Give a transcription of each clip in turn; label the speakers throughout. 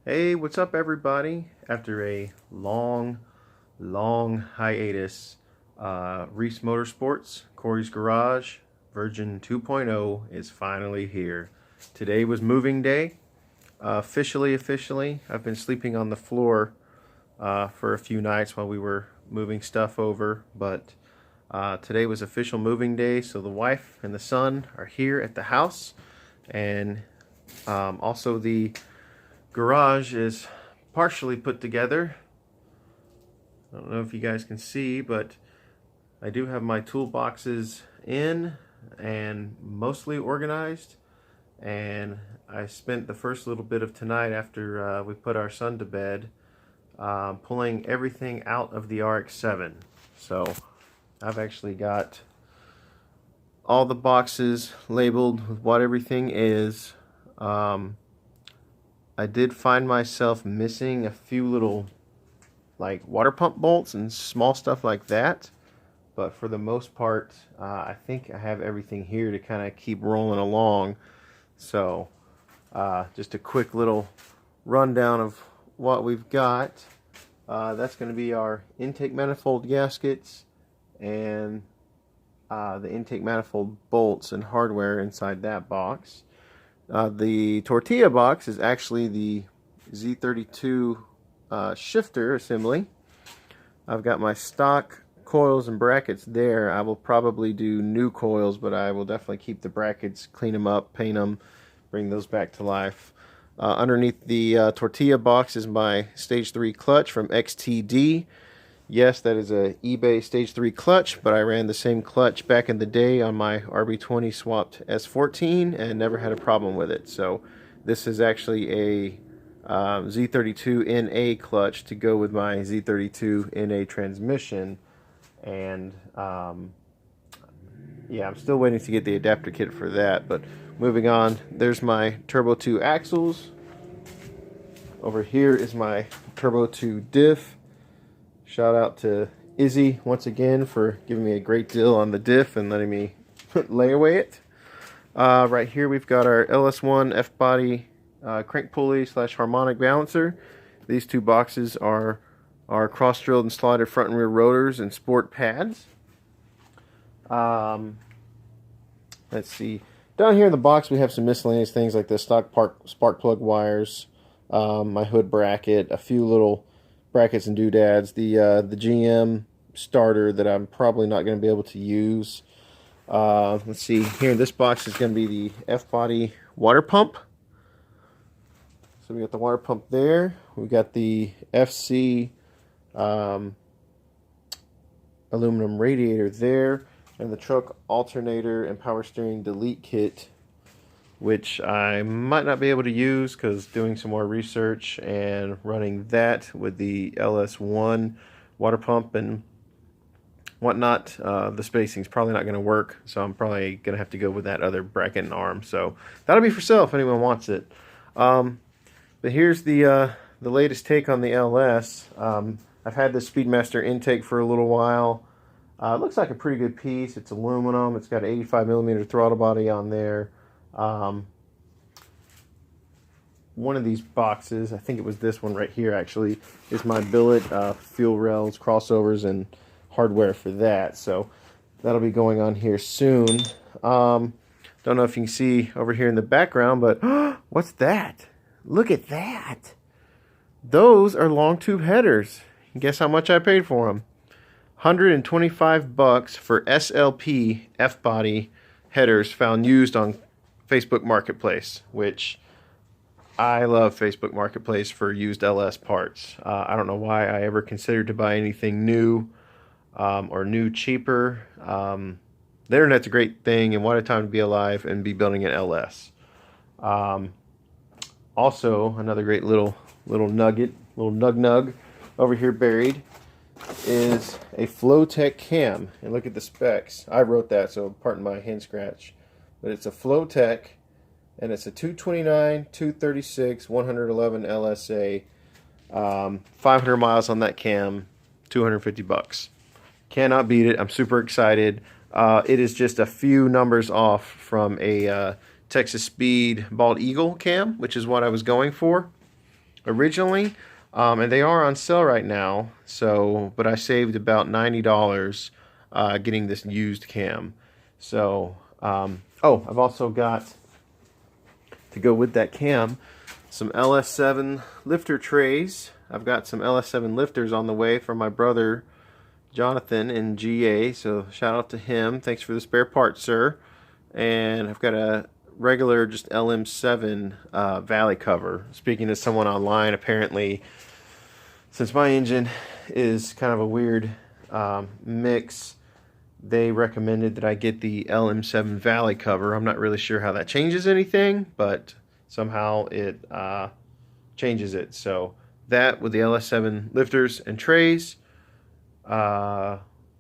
Speaker 1: Hey, what's up, everybody? After a long hiatus, Reese Motorsports, Corey's Garage, version 2.0 is finally here. Today was moving day. Officially, I've been sleeping on the floor for a few nights while we were moving stuff over, but today was official moving day, so the wife and the son are here at the house, and also the garage is partially put together. I don't know if you guys can see, but I do have my toolboxes in and mostly organized. And I spent the first little bit of tonight after we put our son to bed pulling everything out of the RX7. So I've actually got all the boxes labeled with what everything is. I did find myself missing a few little like water pump bolts and small stuff like that, but for the most part I think I have everything here to kind of keep rolling along. So just a quick little rundown of what we've got. That's going to be our intake manifold gaskets and the intake manifold bolts and hardware inside that box. The tortilla box is actually the Z32 shifter assembly. I've got my stock coils and brackets there. I will probably do new coils, but I will definitely keep the brackets, clean them up, paint them, bring those back to life. Underneath the tortilla box is my stage 3 clutch from XTD. Yes, that is a eBay stage 3 clutch, but I ran the same clutch back in the day on my RB20 swapped S14 and never had a problem with it. So this is actually a Z32 NA clutch to go with my Z32 NA transmission. And yeah, I'm still waiting to get the adapter kit for that. But moving on, there's my Turbo 2 axles. Over here is my Turbo 2 diff. Shout out to Izzy once again for giving me a great deal on the diff and letting me layaway it. Right here we've got our LS1 F-body crank pulley / harmonic balancer. These two boxes are cross-drilled and slotted front and rear rotors and sport pads. Let's see. Down here in the box we have some miscellaneous things like the stock spark plug wires, my hood bracket, a few little brackets and doodads, the GM starter that I'm probably not going to be able to use. Let's see, here in this box is going to be the F-body water pump. So we got the water pump there. We got the FC aluminum radiator there, and the truck alternator and power steering delete kit, which I might not be able to use because doing some more research and running that with the LS1 water pump and whatnot, the spacing is probably not going to work, so I'm probably going to have to go with that other bracket and arm. So that'll be for sale if anyone wants it. But here's the latest take on the LS. I've had this Speedmaster intake for a little while. It looks like a pretty good piece. It's aluminum. It's got an 85mm throttle body on there. One of these boxes, I think it was this one right here actually, is my billet, fuel rails, crossovers, and hardware for that. So that'll be going on here soon. Don't know if you can see over here in the background, but what's that? Look at that. Those are long tube headers. Guess how much I paid for them? $125 for SLP F-body headers found used on Facebook Marketplace, which I love Facebook Marketplace for used LS parts. I don't know why I ever considered to buy anything new or new cheaper. The internet's a great thing, and what a time to be alive and be building an LS. Also, another great little nugget, little nug over here buried is a Flowtech cam. And look at the specs. I wrote that, so pardon my hand scratch. But it's a Flowtech, and it's a 229, 236, 111 LSA. 500 miles on that cam, $250. Cannot beat it. I'm super excited. It is just a few numbers off from a Texas Speed Bald Eagle cam, which is what I was going for. originally, and they are on sale right now. So, but I saved about $90 getting this used cam. So, oh, I've also got, to go with that cam, some LS7 lifter trays. I've got some LS7 lifters on the way from my brother Jonathan in GA, so shout out to him. Thanks for the spare parts, sir. And I've got a regular just LM7 valley cover. Speaking to someone online, apparently, since my engine is kind of a weird mix, they recommended that I get the LM7 valley cover. I'm not really sure how that changes anything, but somehow it changes it. So that with the LS7 lifters and trays will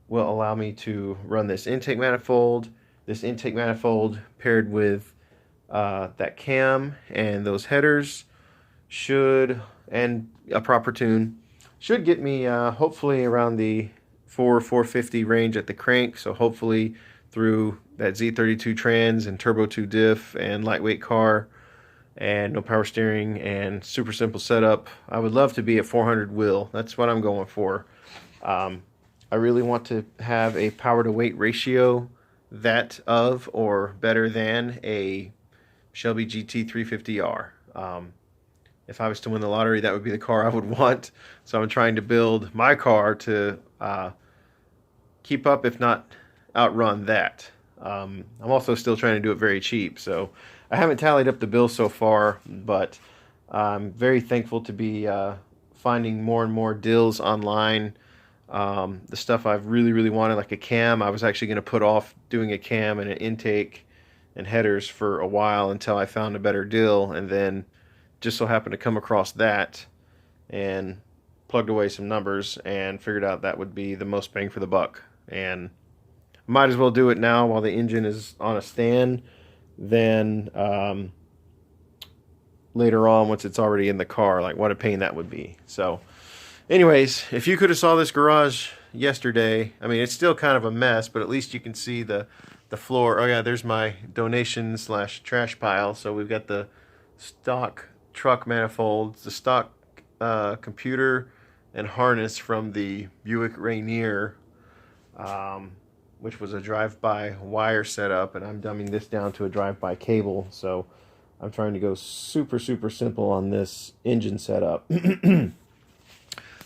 Speaker 1: allow me to run this intake manifold. This intake manifold paired with that cam and those headers should, and a proper tune, should get me hopefully around the 450 range at the crank. So hopefully through that Z32 trans and turbo 2 diff and lightweight car and no power steering and super simple setup, I would love to be at 400 wheel. That's what I'm going for. I really want to have a power to weight ratio that of or better than a Shelby GT 350R. If I was to win the lottery, that would be the car I would want. So I'm trying to build my car to keep up, if not outrun that. I'm also still trying to do it very cheap. So I haven't tallied up the bill so far, but I'm very thankful to be finding more and more deals online. The stuff I've really wanted, like a cam, I was actually going to put off doing a cam and an intake and headers for a while until I found a better deal, and then just so happened to come across that and plugged away some numbers and figured out that would be the most bang for the buck. And might as well do it now while the engine is on a stand than later on once it's already in the car. Like, what a pain that would be. So anyways, if you could have saw this garage yesterday, I mean, it's still kind of a mess, but at least you can see the floor. Oh yeah, there's my donation / trash pile. So we've got the stock truck manifolds, the stock computer and harness from the Buick Rainier, which was a drive-by wire setup, and I'm dumbing this down to a drive-by cable. So I'm trying to go super simple on this engine setup.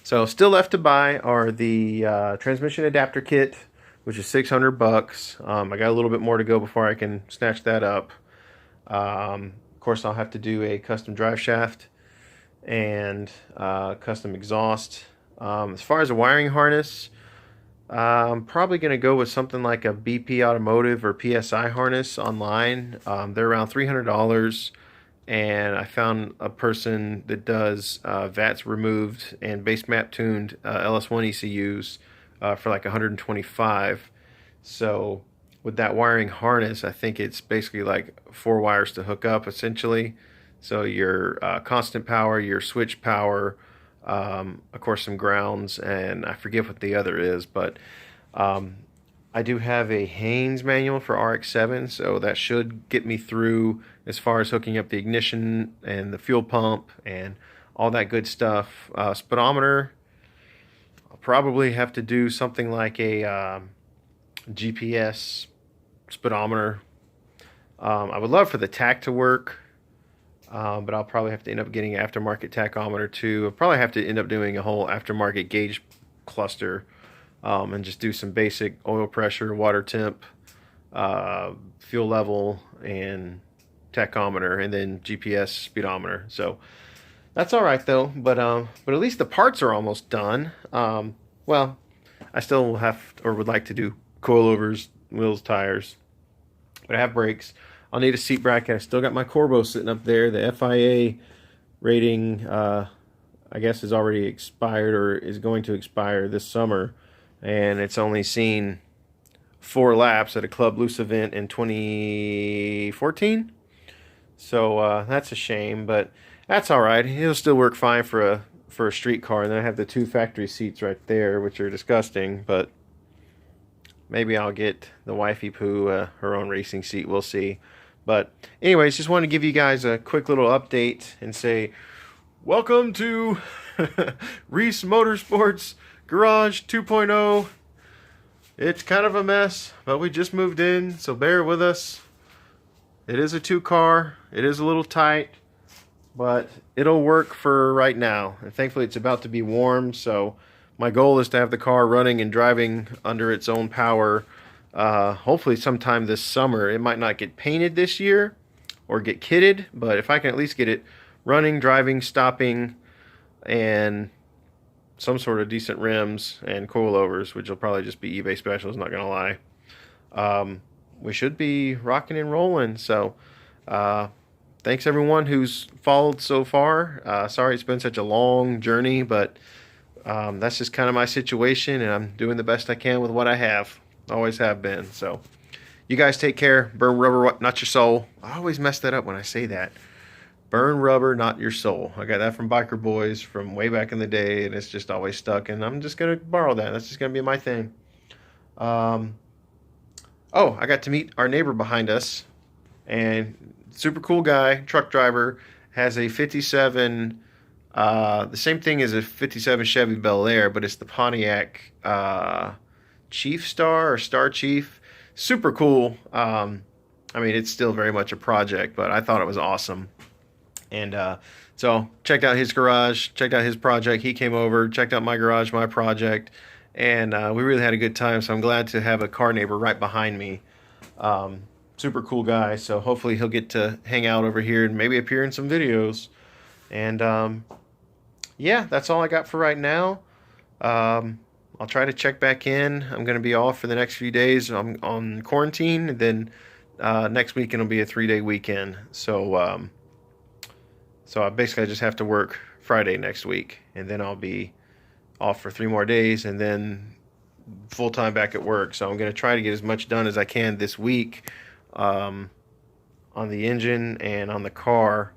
Speaker 1: So still left to buy are the transmission adapter kit, which is $600. I got a little bit more to go before I can snatch that up. Of course, I'll have to do a custom drive shaft and custom exhaust. As far as a wiring harness, I'm probably going to go with something like a BP Automotive or PSI harness online. They're around $300. And I found a person that does VATs removed and base map tuned LS1 ECUs for like 125. So with that wiring harness, I think it's basically like 4 wires to hook up essentially. So your constant power, your switch power, of course some grounds, and I forget what the other is, but I do have a Haynes manual for RX7, so that should get me through as far as hooking up the ignition and the fuel pump and all that good stuff. Speedometer, I'll probably have to do something like a GPS speedometer. I would love for the tach to work, but I'll probably have to end up getting an aftermarket tachometer too. I'll probably have to end up doing a whole aftermarket gauge cluster. And just do some basic oil pressure, water temp, fuel level, and tachometer, and then GPS speedometer. So that's all right though. But at least the parts are almost done. Well, I still have or would like to do coilovers, wheels, tires, but I have brakes. I'll need a seat bracket. I still got my Corbo sitting up there. The FIA rating, I guess, is already expired or is going to expire this summer. And it's only seen 4 laps at a Club Loose event in 2014. So that's a shame, but that's all right. It'll still work fine for a street car. And then I have the 2 factory seats right there, which are disgusting. But maybe I'll get the wifey poo her own racing seat. We'll see. But anyways, just wanted to give you guys a quick little update and say Welcome to Reese Motorsports Garage 2.0. It's kind of a mess, but we just moved in, so bear with us. It is a 2-car. It is a little tight, but it'll work for right now. And thankfully it's about to be warm, so my goal is to have the car running and driving under its own power, hopefully sometime this summer. It might not get painted this year or get kitted, but if I can at least get it running, driving, stopping, and some sort of decent rims and coilovers, which will probably just be eBay specials, not gonna lie, we should be rocking and rolling. So thanks everyone who's followed so far. Sorry it's been such a long journey, but that's just kind of my situation, and I'm doing the best I can with what I have. Always have been. So you guys take care. Burn rubber, not your soul. I always mess that up when I say that. Burn rubber, not your soul. I got that from Biker Boys from way back in the day, and it's just always stuck, and I'm just going to borrow that. That's just going to be my thing. Oh, I got to meet our neighbor behind us, and super cool guy, truck driver, has a 57, the same thing as a 57 Chevy Bel Air, but it's the Pontiac Chief Star or Star Chief. Super cool. I mean, it's still very much a project, but I thought it was awesome. And so checked out his garage, checked out his project. He came over, checked out my garage, my project, and we really had a good time. So I'm glad to have a car neighbor right behind me. Super cool guy. So hopefully he'll get to hang out over here and maybe appear in some videos. And yeah, that's all I got for right now. I'll try to check back in. I'm going to be off for the next few days. I'm on quarantine, and then next weekend will be a 3-day weekend. So so I basically just have to work Friday next week, and then I'll be off for 3 more days, and then full-time back at work. So I'm going to try to get as much done as I can this week on the engine and on the car.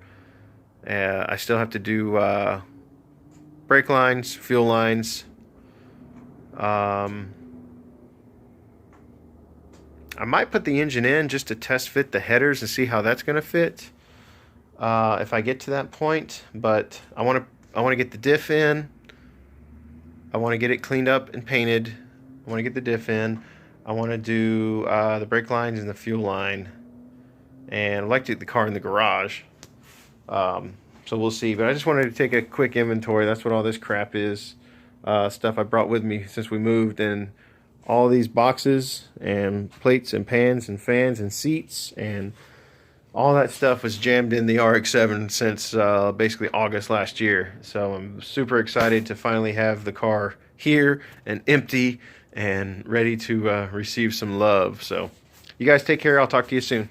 Speaker 1: I still have to do brake lines, fuel lines. I might put the engine in just to test fit the headers and see how that's going to fit. If I get to that point, but I want to get the diff in. I want to get it cleaned up and painted. I want to get the diff in. I want to do the brake lines and the fuel line, and I'd like to get the car in the garage. So we'll see. But I just wanted to take a quick inventory. That's what all this crap is. Stuff I brought with me since we moved, and all these boxes and plates and pans and fans and seats and all that stuff was jammed in the RX7 since basically August last year. So I'm super excited to finally have the car here and empty and ready to receive some love. So you guys take care. I'll talk to you soon.